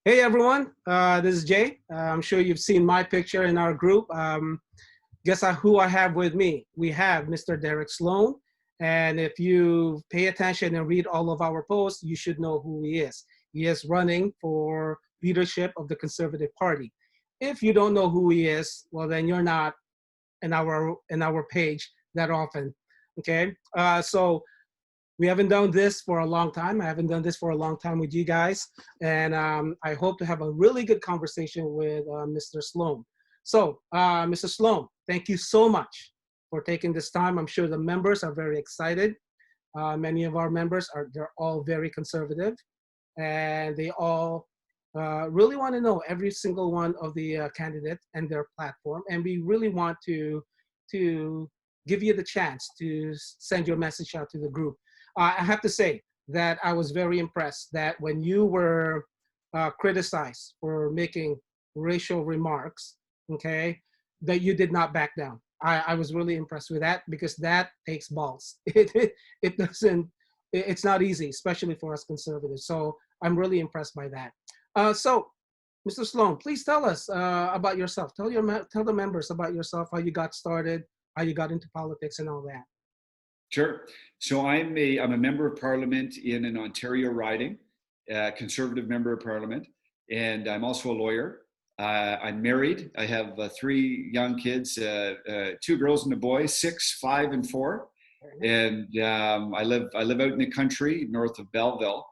Hey everyone, this is Jay. I'm sure you've seen my picture in our group. Who I have with me? We have Mr. Derek Sloan. And if you pay attention and read all of our posts, you should know who he is. He is running for leadership of the Conservative Party. If you don't know who he is, well, then you're not in our page that often. Okay, so we haven't done this for a long time. I haven't done this for a long time with you guys. And I hope to have a really good conversation with Mr. Sloan. So, Mr. Sloan, thank you so much for taking this time. I'm sure the members are very excited. Many of our members they're all very conservative and they all really want to know every single one of the candidates and their platform. And we really want to give you the chance to send your message out to the group. I have to say that I was very impressed that when you were criticized for making racial remarks, okay, that you did not back down. I was really impressed with that because that takes balls. It doesn't, it's not easy, especially for us conservatives. So I'm really impressed by that. So, Mr. Sloan, please tell us about yourself. Tell the members about yourself, how you got started, how you got into politics, and all that. Sure. So I'm a member of parliament in an Ontario riding, conservative member of parliament, and I'm also a lawyer. I'm married. I have three young kids, two girls and a boy, 6, 5, and 4. And I live out in the country north of Belleville.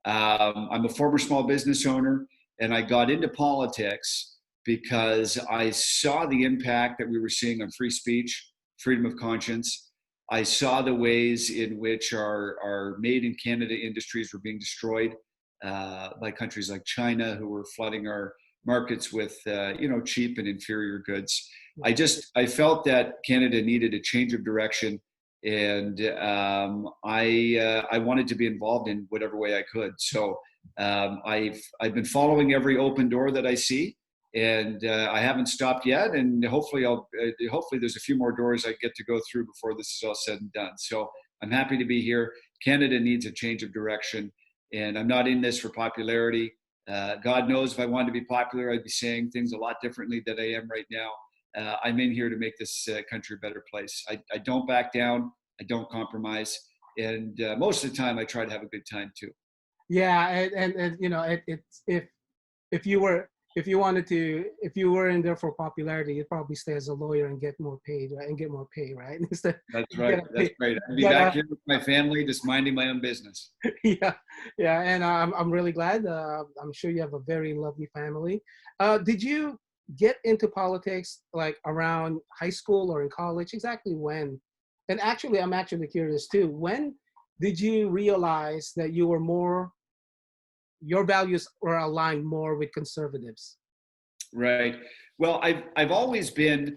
I'm a former small business owner, and I got into politics because I saw the impact that we were seeing on free speech, freedom of conscience. I saw the ways in which our made in Canada industries were being destroyed by countries like China, who were flooding our markets with cheap and inferior goods. I felt that Canada needed a change of direction, and I wanted to be involved in whatever way I could. So I've been following every open door that I see. And I haven't stopped yet, and hopefully there's a few more doors I get to go through before this is all said and done. So I'm happy to be here. Canada needs a change of direction, and I'm not in this for popularity. God knows if I wanted to be popular, I'd be saying things a lot differently than I am right now. I'm in here to make this country a better place. I don't back down. I don't compromise, and most of the time I try to have a good time too. Yeah, and you know, if you were if you were in there for popularity, you'd probably stay as a lawyer and get more paid, right? And get more pay, right? That's right. That's right. I'd be back here with my family, just minding my own business. Yeah, yeah, and I'm really glad. I'm sure you have a very lovely family. Did you get into politics like around high school or in college? Exactly when? And actually, I'm actually curious too. When did you realize that your values were aligned more with conservatives? Right. Well, I've always been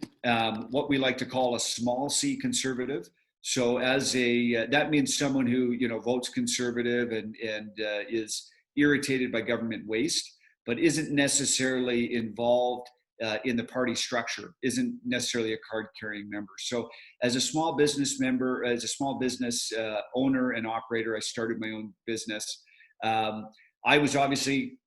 what we like to call a small C conservative. So that means someone who votes conservative and is irritated by government waste, but isn't necessarily involved in the party structure, isn't necessarily a card carrying member. So as a small business member, as a small business owner and operator, I started my own business. I was obviously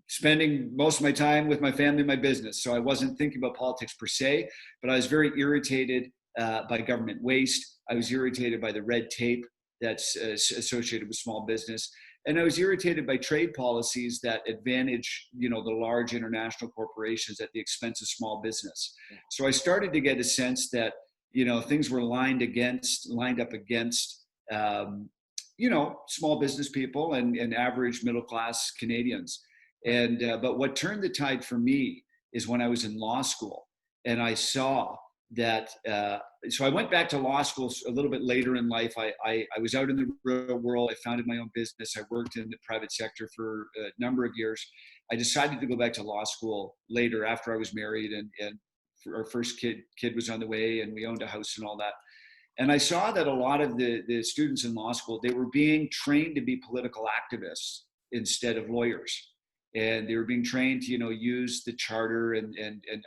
spending most of my time with my family and my business. So I wasn't thinking about politics per se, but I was very irritated by government waste. I was irritated by the red tape that's associated with small business. And I was irritated by trade policies that advantage, the large international corporations at the expense of small business. So I started to get a sense that, things were lined up against, small business people and average middle class Canadians. And but what turned the tide for me is when I was in law school, and I saw that. So I went back to law school a little bit later in life. I was out in the real world. I founded my own business. I worked in the private sector for a number of years. I decided to go back to law school later after I was married, and our first kid was on the way, and we owned a house and all that. And I saw that a lot of the students in law school, they were being trained to be political activists instead of lawyers. And they were being trained to, use the charter and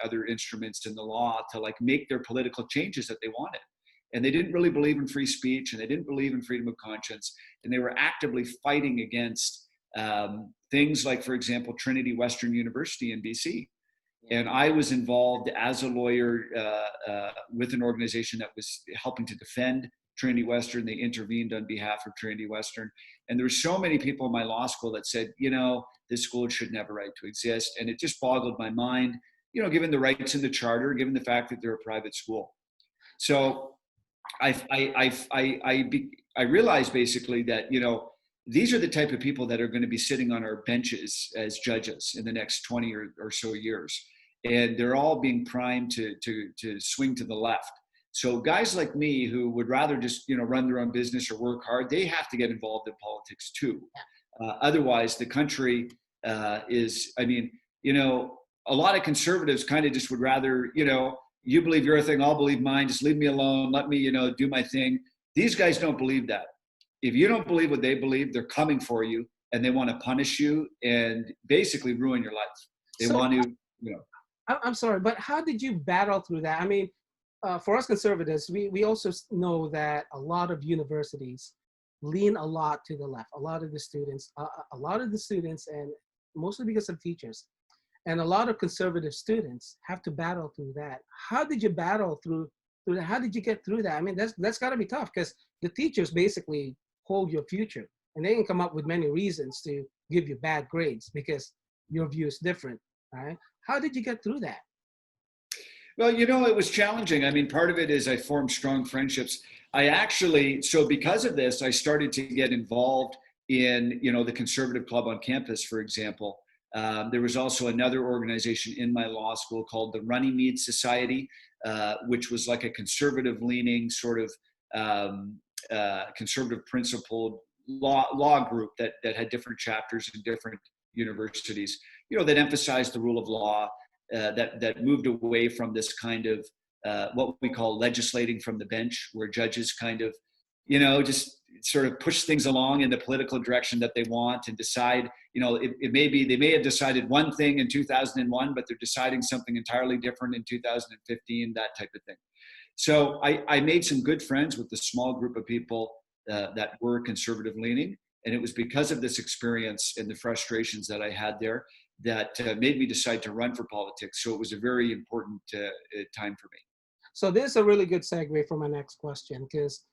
other instruments in the law to make their political changes that they wanted. And they didn't really believe in free speech, and they didn't believe in freedom of conscience. And they were actively fighting against things like, for example, Trinity Western University in BC. And I was involved as a lawyer with an organization that was helping to defend Trinity Western. They intervened on behalf of Trinity Western. And there were so many people in my law school that said, you know, this school shouldn't have a right to exist. And it just boggled my mind, you know, given the rights in the charter, given the fact that they're a private school. So I realized basically that, you know, these are the type of people that are going to be sitting on our benches as judges in the next 20 or so years. And they're all being primed to swing to the left. So guys like me who would rather just, you know, run their own business or work hard, they have to get involved in politics too. Otherwise, the country is, I mean, you know, a lot of conservatives kind of just would rather, you know, you believe your thing, I'll believe mine, just leave me alone, let me, you know, do my thing. These guys don't believe that. If you don't believe what they believe, they're coming for you and they want to punish you and basically ruin your life. They want to, you know. I'm sorry, but how did you battle through that? I mean, for us conservatives, we also know that a lot of universities lean a lot to the left. A lot of the students, and mostly because of teachers, and a lot of conservative students have to battle through that. How did you battle through that? How did you get through that? I mean, that's got to be tough because the teachers basically hold your future, and they can come up with many reasons to give you bad grades because your view is different, right? How did you get through that? Well, you know, it was challenging. I mean, part of it is I formed strong friendships. So because of this, I started to get involved in, you know, the conservative club on campus, for example. There was also another organization in my law school called the Runnymede Society, which was like a conservative leaning sort of conservative principled law group that had different chapters in different universities, you know, that emphasized the rule of law, that moved away from this kind of what we call legislating from the bench, where judges kind of, you know, just sort of push things along in the political direction that they want and decide, you know, it may be, they may have decided one thing in 2001, but they're deciding something entirely different in 2015, that type of thing. So I made some good friends with the small group of people that were conservative leaning. And it was because of this experience and the frustrations that I had there that made me decide to run for politics. So it was a very important time for me. So this is a really good segue for my next question, because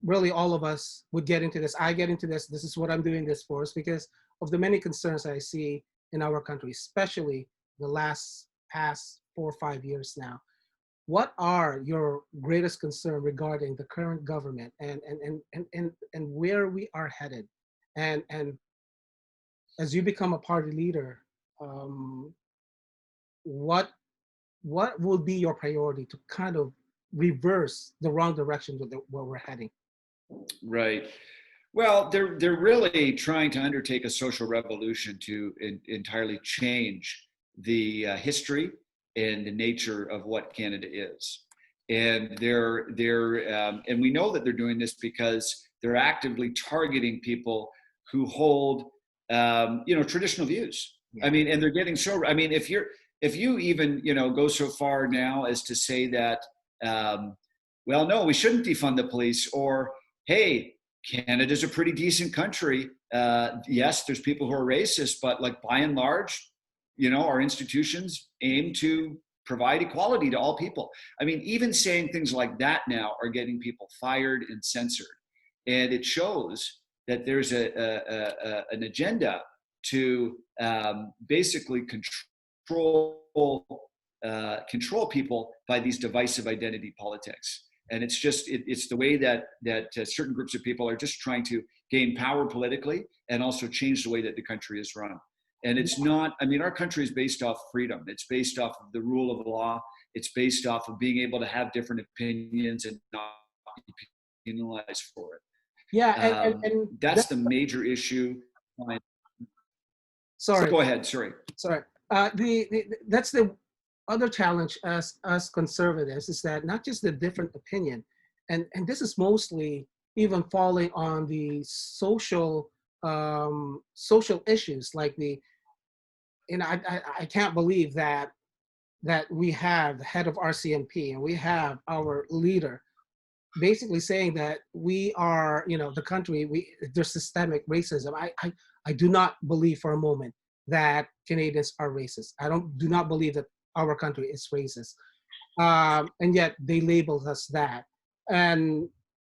really all of us would get into this. I get into this. This is what I'm doing this for, is because of the many concerns I see in our country, especially the past 4 or 5 years now. What are your greatest concern regarding the current government and where we are headed? And as you become a party leader, what will be your priority to kind of reverse the wrong direction where we're heading? Right. Well, they're really trying to undertake a social revolution to entirely change the history and the nature of what Canada is. And and we know that they're doing this because they're actively targeting people who hold, you know, traditional views. Yeah. I mean, and they're getting so, I mean, if you even, you know, go so far now as to say that, well, no, we shouldn't defund the police, or, hey, Canada's a pretty decent country. Yes, there's people who are racist, but like by and large, you know, our institutions aim to provide equality to all people. I mean, even saying things like that now are getting people fired and censored. And it shows that there's an agenda to basically control people by these divisive identity politics. And it's just, it's the way that certain groups of people are just trying to gain power politically and also change the way that the country is run. And it's not, I mean, our country is based off freedom. It's based off of the rule of law. It's based off of being able to have different opinions and not be penalized for it. Yeah, and that's the major issue. Sorry. So go ahead, sorry. Sorry. That's the other challenge as conservatives, is that not just the different opinion, and this is mostly even falling on the social issues, like I can't believe that we have the head of RCMP and we have our leader basically saying that we are, the country, there's systemic racism. I do not believe for a moment that Canadians are racist. Do not believe that our country is racist. And yet they label us that. And,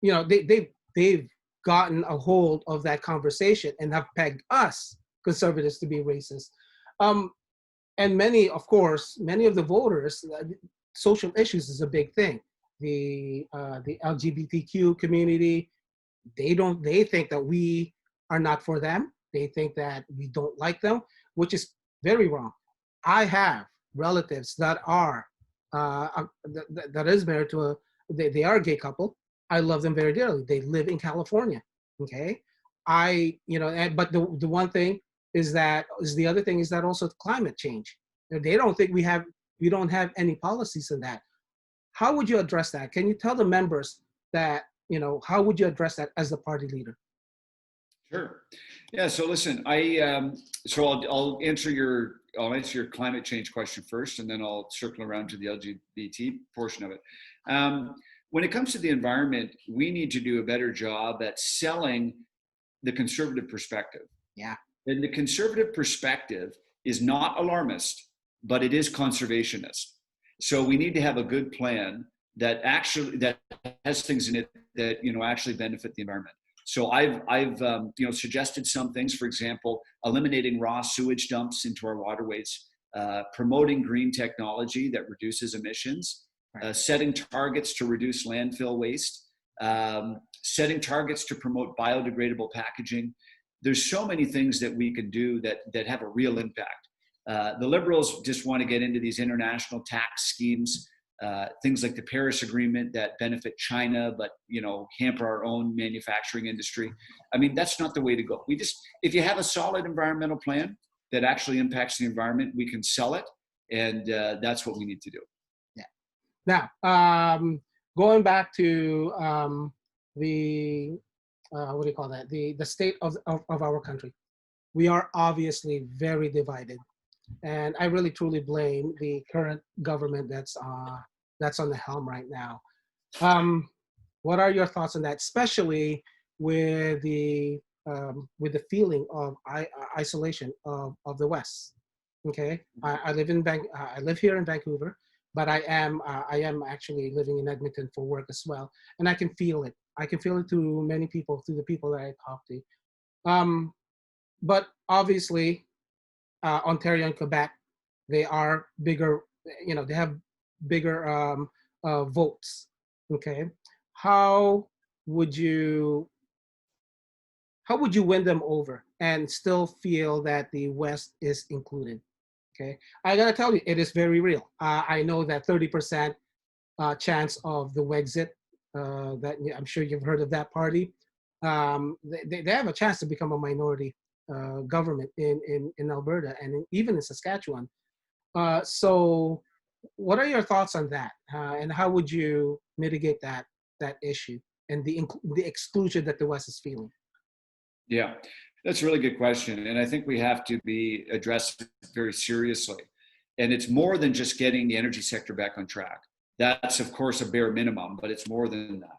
they've gotten a hold of that conversation and have pegged us conservatives to be racist. Um, and of course, many of the voters, social issues is a big thing. The LGBTQ community, they think that we are not for them. They think that we don't like them, which is very wrong. I have relatives that are that is married to they are a gay couple. I love them very dearly. They live in California. Okay, but the one thing is the other thing is that also climate change. They don't think we don't have any policies in that. How would you address that? Can you tell the members that, how would you address that as the party leader? Sure. Yeah. So listen, I'll answer your climate change question first, and then I'll circle around to the LGBT portion of it. When it comes to the environment, we need to do a better job at selling the conservative perspective. Yeah. And the conservative perspective is not alarmist, but it is conservationist. So we need to have a good plan that has things in it that actually benefit the environment. So I've suggested some things. For example, eliminating raw sewage dumps into our waterways, promoting green technology that reduces emissions, setting targets to reduce landfill waste, setting targets to promote biodegradable packaging. There's so many things that we can do that have a real impact. The Liberals just want to get into these international tax schemes, things like the Paris Agreement that benefit China, but hamper our own manufacturing industry. I mean, that's not the way to go. If you have a solid environmental plan that actually impacts the environment, we can sell it, and that's what we need to do. Yeah. Now, going back to the what do you call that? The state of our country. We are obviously very divided. And I really truly blame the current government that's on the helm right now. What are your thoughts on that, especially with the feeling of isolation of the West? Okay, I live here in Vancouver, but I am actually living in Edmonton for work as well, and I can feel it. I can feel it through many people, through the people that I talk to. But obviously, Ontario and Quebec, they are bigger, they have bigger votes. Okay, how would you win them over and still feel that the West is included? Okay, I gotta tell you, it is very real. I know that 30% chance of the Wexit, that I'm sure you've heard of that party. They have a chance to become a minority government in Alberta and even in Saskatchewan. So what are your thoughts on that? And how would you mitigate that issue and the exclusion that the West is feeling? Yeah, that's a really good question. And I think we have to be addressed very seriously. And it's more than just getting the energy sector back on track. That's, of course, a bare minimum, but it's more than that.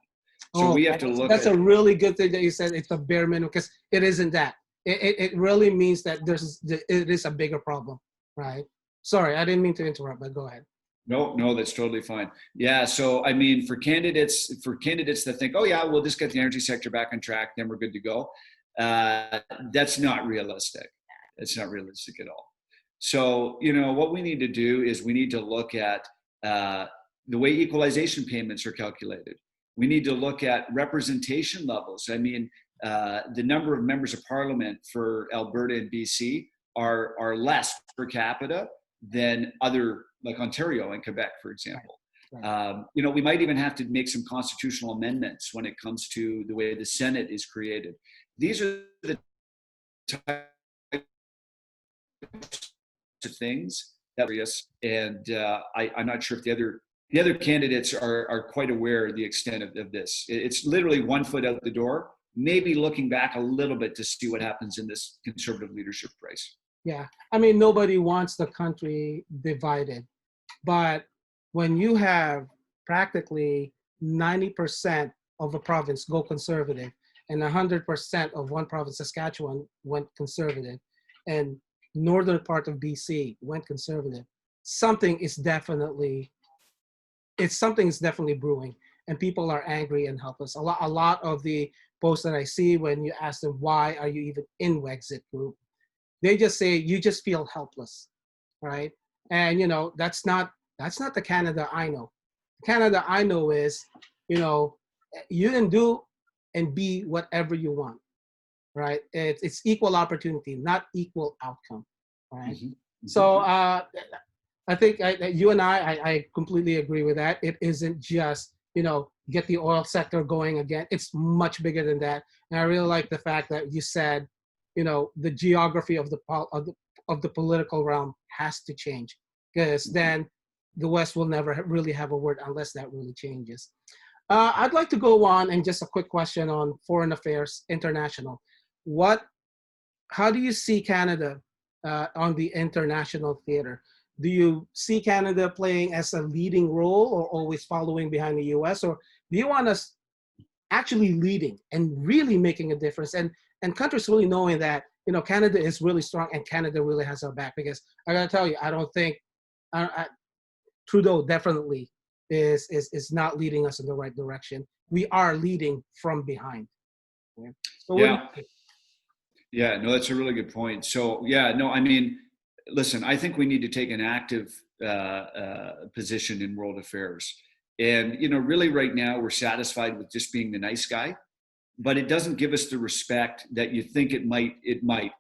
So we have to look That's a really good thing that you said. It's a bare minimum, because it isn't that. It really means that it is a bigger problem, right? Sorry, I didn't mean to interrupt, but go ahead. No, that's totally fine. Yeah, so I mean, for candidates that think, oh yeah, we'll just get the energy sector back on track, then we're good to go. That's not realistic. It's not realistic at all. So, what we need to do is we need to look at the way equalization payments are calculated. We need to look at representation levels. I mean, the number of members of parliament for Alberta and BC are less per capita than other, like Ontario and Quebec, for example. Right. We might even have to make some constitutional amendments when it comes to the way the Senate is created. These are the types of things that and I'm not sure if the other candidates are quite aware of the extent of this. It's literally 1 foot out the door, maybe looking back a little bit to see what happens in this conservative leadership race. Yeah, I mean, nobody wants the country divided, but when you have practically 90% of a province go conservative, and 100% of one province, Saskatchewan, went conservative, and northern part of BC went conservative. Something is definitely something is definitely brewing, and people are angry and helpless. A lot of the posts that I see, when you ask them why are you even in Wexit group, they just say you just feel helpless, right? And that's not the Canada I know. The Canada I know is, you know, you can do and be whatever you want, right? It's equal opportunity, not equal outcome, right? Mm-hmm. So I think you and I completely agree with that. It isn't just, get the oil sector going again. It's much bigger than that. And I really like the fact that you said, the geography of the political realm has to change, because then the West will never really have a word unless that really changes. I'd like to go on, and just a quick question on foreign affairs, international. What How do you see Canada on the international theater? Do you see Canada playing as a leading role, or always following behind the US? Or do you want us actually leading and really making a difference? And countries really knowing that, Canada is really strong and Canada really has our back. Because I gotta tell you, I don't think Trudeau definitely is not leading us in the right direction. We are leading from behind. Yeah. So what do you Yeah. think? Yeah, no, that's a really good point. So, yeah, no, I mean, listen, I think we need to take an active position in world affairs. And, really right now we're satisfied with just being the nice guy, but it doesn't give us the respect that you think it might.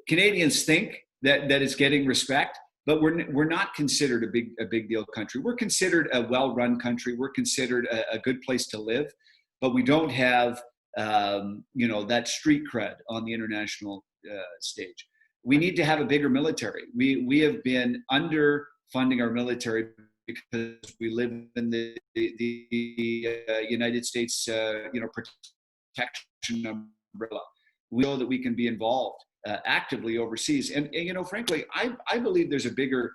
Canadians think that it's getting respect, but we're not considered a big deal country. We're considered a well-run country. We're considered a good place to live, but we don't have that street cred on the international stage. We need to have a bigger military. We have been underfunding our military because we live in the United States, protection umbrella. We know that we can be involved actively overseas, and frankly, I believe there's a bigger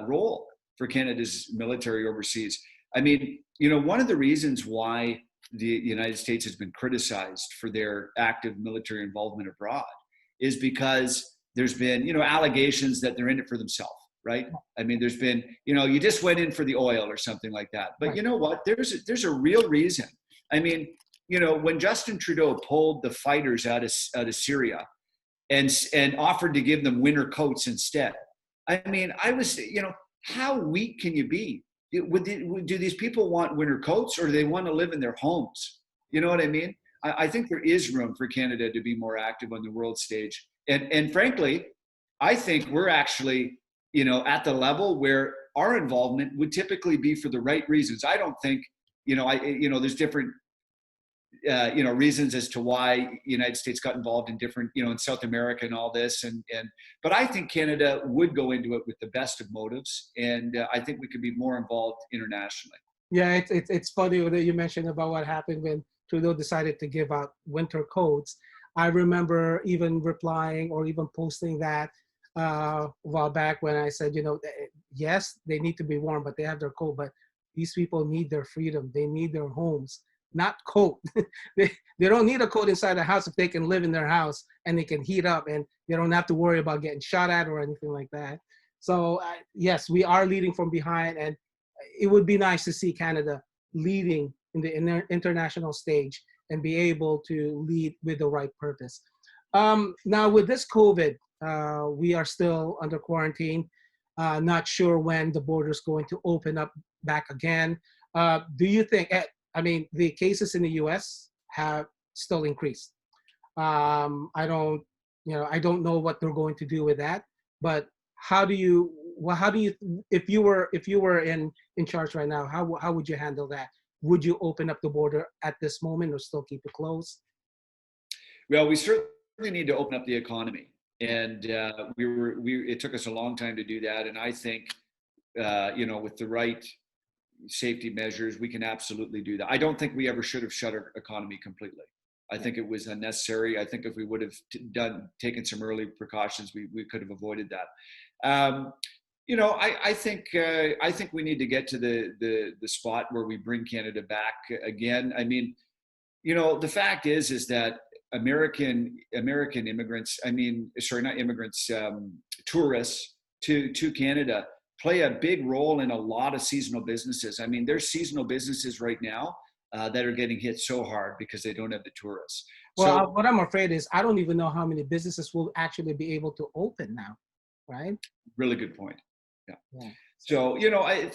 role for Canada's military overseas. I mean, one of the reasons why the United States has been criticized for their active military involvement abroad is because there's been, allegations that they're in it for themselves, right? I mean, there's been, you just went in for the oil or something like that. But Right. you know what? There's a real reason. I mean, when Justin Trudeau pulled the fighters out of Syria and offered to give them winter coats instead, I mean, I was, how weak can you be? Do these people want winter coats, or do they want to live in their homes? You know what I mean? I think there is room for Canada to be more active on the world stage. And frankly, I think we're actually, at the level where our involvement would typically be for the right reasons. I don't think, there's different reasons as to why United States got involved in different, in South America and all this. But I think Canada would go into it with the best of motives. And I think we could be more involved internationally. Yeah, it's funny that you mentioned about what happened when Trudeau decided to give out winter coats. I remember even replying or even posting that a while back, when I said, yes, they need to be warm, but they have their coat. But these people need their freedom. They need their homes, not coat. They don't need a coat inside the house if they can live in their house and they can heat up and they don't have to worry about getting shot at or anything like that. So yes, we are leading from behind, and it would be nice to see Canada leading in the international stage and be able to lead with the right purpose. Now, with this COVID, we are still under quarantine. Not sure when the border is going to open up back again. Do you think? I mean, the cases in the U.S. have still increased. I don't know what they're going to do with that. But how do you, if you were in charge right now, how would you handle that? Would you open up the border at this moment or still keep it closed? Well, we certainly need to open up the economy. And it took us a long time to do that. And I think, with the right safety measures, we can absolutely do that. I don't think we ever should have shut our economy completely. I think it was unnecessary. I think if we would have taken some early precautions, we could have avoided that. I think we need to get to the spot where we bring Canada back again. I mean, the fact is that American immigrants, sorry, not immigrants, tourists to Canada play a big role in a lot of seasonal businesses. I mean, there's seasonal businesses right now that are getting hit so hard because they don't have the tourists. Well, So, what I'm afraid is I don't even know how many businesses will actually be able to open now, right? really good point. Yeah. Yeah. So,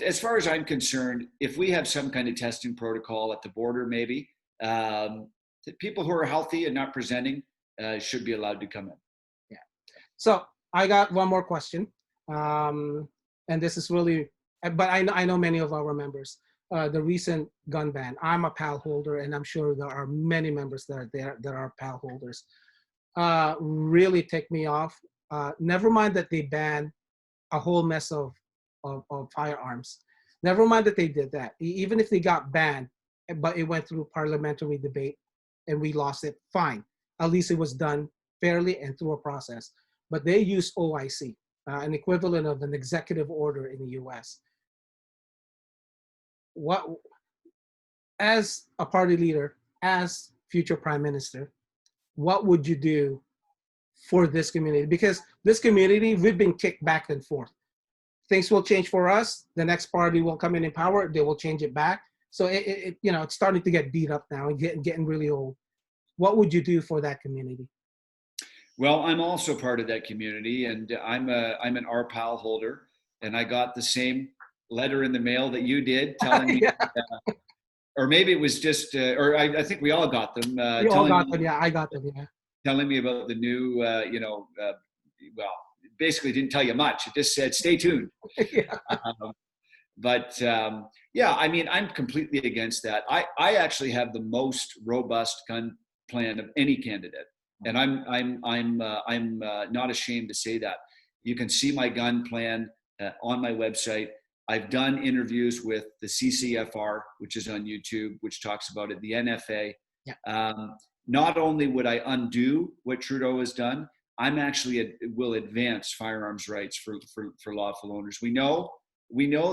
as far as I'm concerned, if we have some kind of testing protocol at the border, maybe the people who are healthy and not presenting should be allowed to come in. Yeah. So I got one more question, and this is really, but I know many of our members. The recent gun ban. I'm a PAL holder, and I'm sure there are many members that are there that are PAL holders. Really tick me off. Never mind that they ban a whole mess of firearms. Never mind that they did that. Even if they got banned, but it went through parliamentary debate and we lost it, fine. At least it was done fairly and through a process. But they used OIC, an equivalent of an executive order in the US. What, as a party leader, as future prime minister, what would you do for this community? Because this community, we've been kicked back and forth. Things will change for us. The next party will come in power. They will change it back. So it's starting to get beat up now and getting really old. What would you do for that community? Well, I'm also part of that community, and I'm an RPAL holder, and I got the same letter in the mail that you did, telling me, Yeah. Or maybe it was just, or I think we all got them. You all got them, yeah. I got them, yeah. Telling me about the new, well, basically didn't tell you much. It just said, stay tuned. Yeah. Yeah, I mean, I'm completely against that. I actually have the most robust gun plan of any candidate, and I'm not ashamed to say that. You can see my gun plan on my website. I've done interviews with the CCFR, which is on YouTube, which talks about it. The NFA. Yeah. Not only would I undo what Trudeau has done, I'm actually will advance firearms rights for lawful owners. We know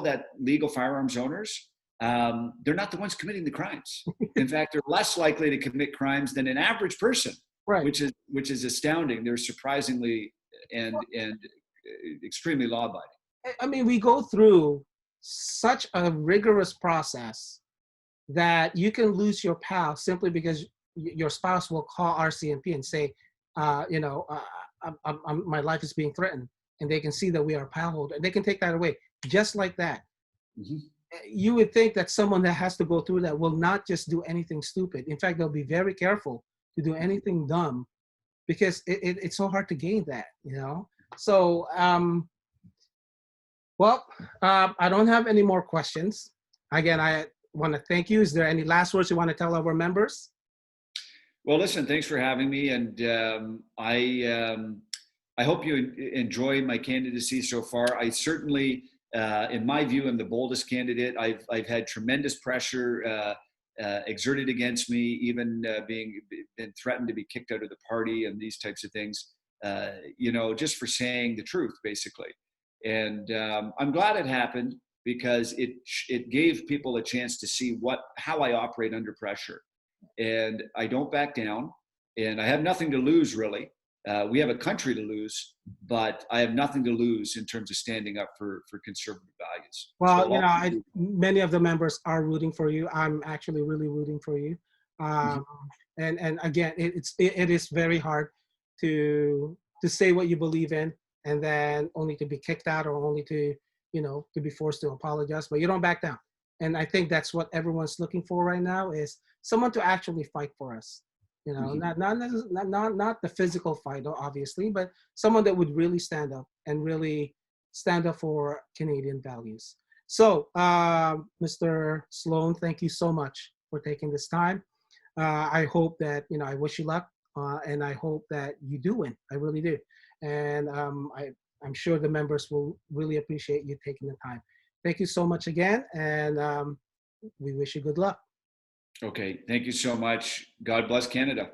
that legal firearms owners, they're not the ones committing the crimes. In fact, they're less likely to commit crimes than an average person, right? Which is astounding. They're surprisingly and extremely law-abiding. I mean, we go through such a rigorous process that you can lose your PAL simply because your spouse will call RCMP and say, my life is being threatened, and they can see that we are PAL holder. They can take that away just like that. Mm-hmm. You would think that someone that has to go through that will not just do anything stupid. In fact, they'll be very careful to do anything dumb because it's so hard to gain that, So, I don't have any more questions. Again, I want to thank you. Is there any last words you want to tell our members? Well, listen, thanks for having me. And I hope you enjoy my candidacy so far. I certainly, in my view, am the boldest candidate. I've had tremendous pressure exerted against me, even been threatened to be kicked out of the party and these types of things, just for saying the truth, basically. And I'm glad it happened because it gave people a chance to see how I operate under pressure. And I don't back down, and I have nothing to lose, really. We have a country to lose, but I have nothing to lose in terms of standing up for conservative values. Well, so many of the members are rooting for you. I'm actually really rooting for you. And again, it is very hard to say what you believe in, and then only to be kicked out or only to be forced to apologize, but you don't back down. And I think that's what everyone's looking for right now is someone to actually fight for us. Not the physical fight, obviously, but someone that would really stand up and really stand up for Canadian values. So, Mr. Sloan, thank you so much for taking this time. I hope that, I wish you luck, and I hope that you do win. I really do. And I'm sure the members will really appreciate you taking the time. Thank you so much again, and we wish you good luck. Okay, thank you so much. God bless Canada.